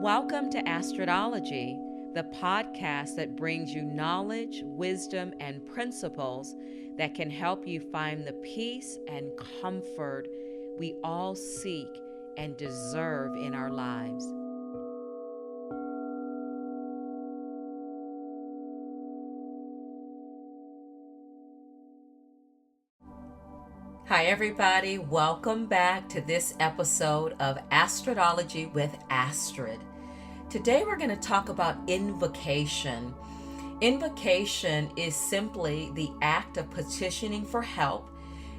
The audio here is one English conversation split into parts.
Welcome to Astrodology, the podcast that brings you knowledge, wisdom, and principles that can help you find the peace and comfort we all seek and deserve in our lives. Hi everybody, welcome back to this episode of Astrodology with Astrid. Today we're going to talk about invocation. Invocation is simply the act of petitioning for help,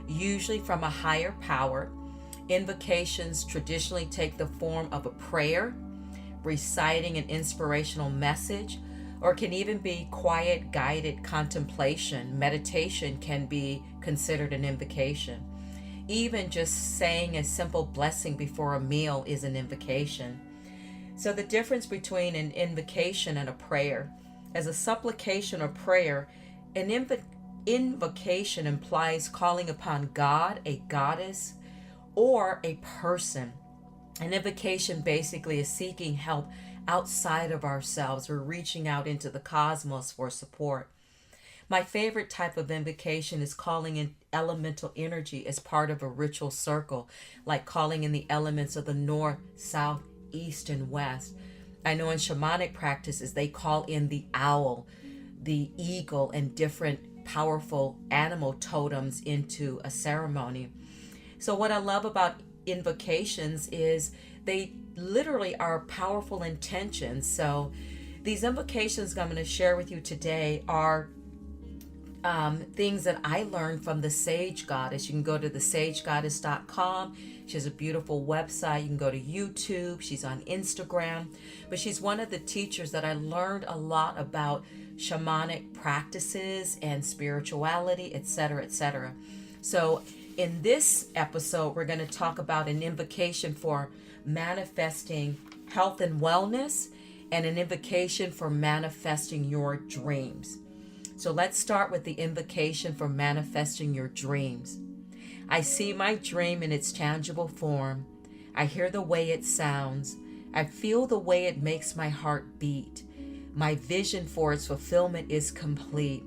usually from a higher power. Invocations traditionally take the form of a prayer, reciting an inspirational message, or can even be quiet, guided contemplation. Meditation can be considered an invocation. Even just saying a simple blessing before a meal is an invocation. So the difference between an invocation and a prayer: as a supplication or prayer, an invocation implies calling upon God, a goddess, or a person. An invocation basically is seeking help outside of ourselves. We're reaching out into the cosmos for support. My favorite type of invocation is calling in elemental energy as part of a ritual circle, like calling in the elements of the north, south, east, and west. I know in shamanic practices, they call in the owl, the eagle, and different powerful animal totems into a ceremony. So what I love about invocations is they literally are powerful intentions. So these invocations I'm going to share with you today are things that I learned from the Sage Goddess. You can go to thesagegoddess.com. She has a beautiful website. You can go to YouTube. She's on Instagram. But she's one of the teachers that I learned a lot about shamanic practices and spirituality, etc., etc. So in this episode, we're going to talk about an invocation for manifesting health and wellness, and an invocation for manifesting your dreams. So let's start with the invocation for manifesting your dreams. I see my dream in its tangible form. I hear the way it sounds. I feel the way it makes my heart beat. My vision for its fulfillment is complete.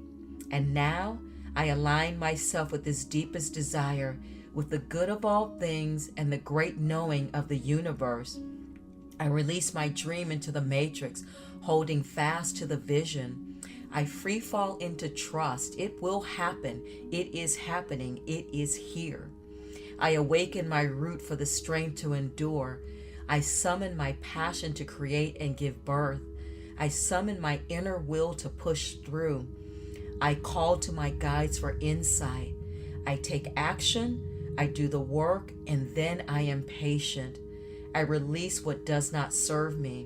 And now I align myself with this deepest desire, with the good of all things and the great knowing of the universe. I release my dream into the matrix, holding fast to the vision. I free fall into trust. It will happen. It is happening. It is here. I awaken my root for the strength to endure. I summon my passion to create and give birth. I summon my inner will to push through. I call to my guides for insight. I take action. I do the work, and then I am patient. I release what does not serve me,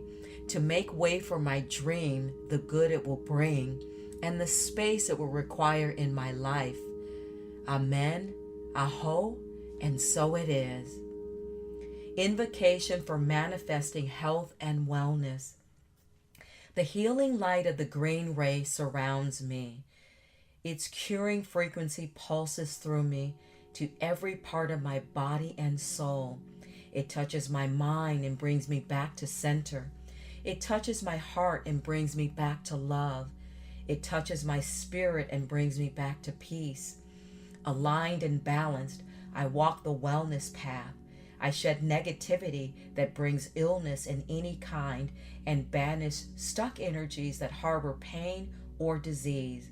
to make way for my dream, the good it will bring, and the space it will require in my life. Amen, aho, and so it is. Invocation for manifesting health and wellness. The healing light of the green ray surrounds me. Its curing frequency pulses through me to every part of my body and soul. It touches my mind and brings me back to center. It touches my heart and brings me back to love. It touches my spirit and brings me back to peace. Aligned and balanced, I walk the wellness path. I shed negativity that brings illness in any kind and banish stuck energies that harbor pain or disease.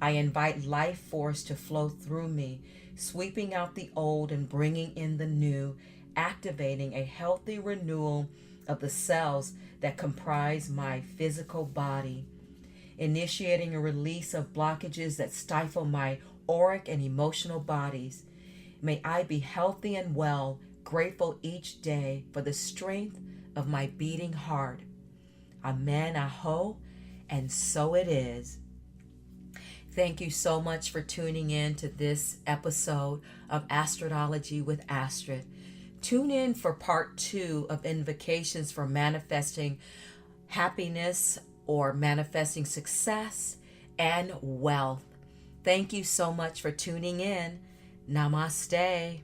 I invite life force to flow through me, sweeping out the old and bringing in the new, activating a healthy renewal of the cells that comprise my physical body, initiating a release of blockages that stifle my auric and emotional bodies. May I be healthy and well, grateful each day for the strength of my beating heart. Amen, aho, and so it is. Thank you so much for tuning in to this episode of Astrodology with Astrid. Tune in for part 2 of invocations for manifesting happiness or manifesting success and wealth. Thank you so much for tuning in. Namaste.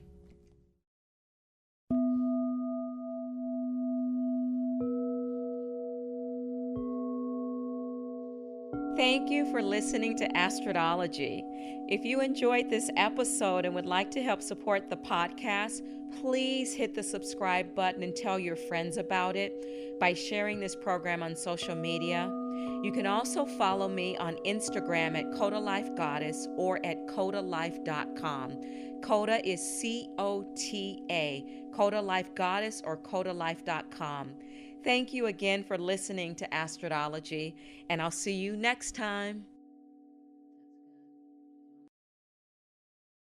Thank you for listening to Astrodology. If you enjoyed this episode and would like to help support the podcast, please hit the subscribe button and tell your friends about it by sharing this program on social media. You can also follow me on Instagram at Coda Life Goddess or at codalife.com. Coda is C-O-T-A, Coda Life Goddess or codalife.com. Thank you again for listening to Astrodology, and I'll see you next time.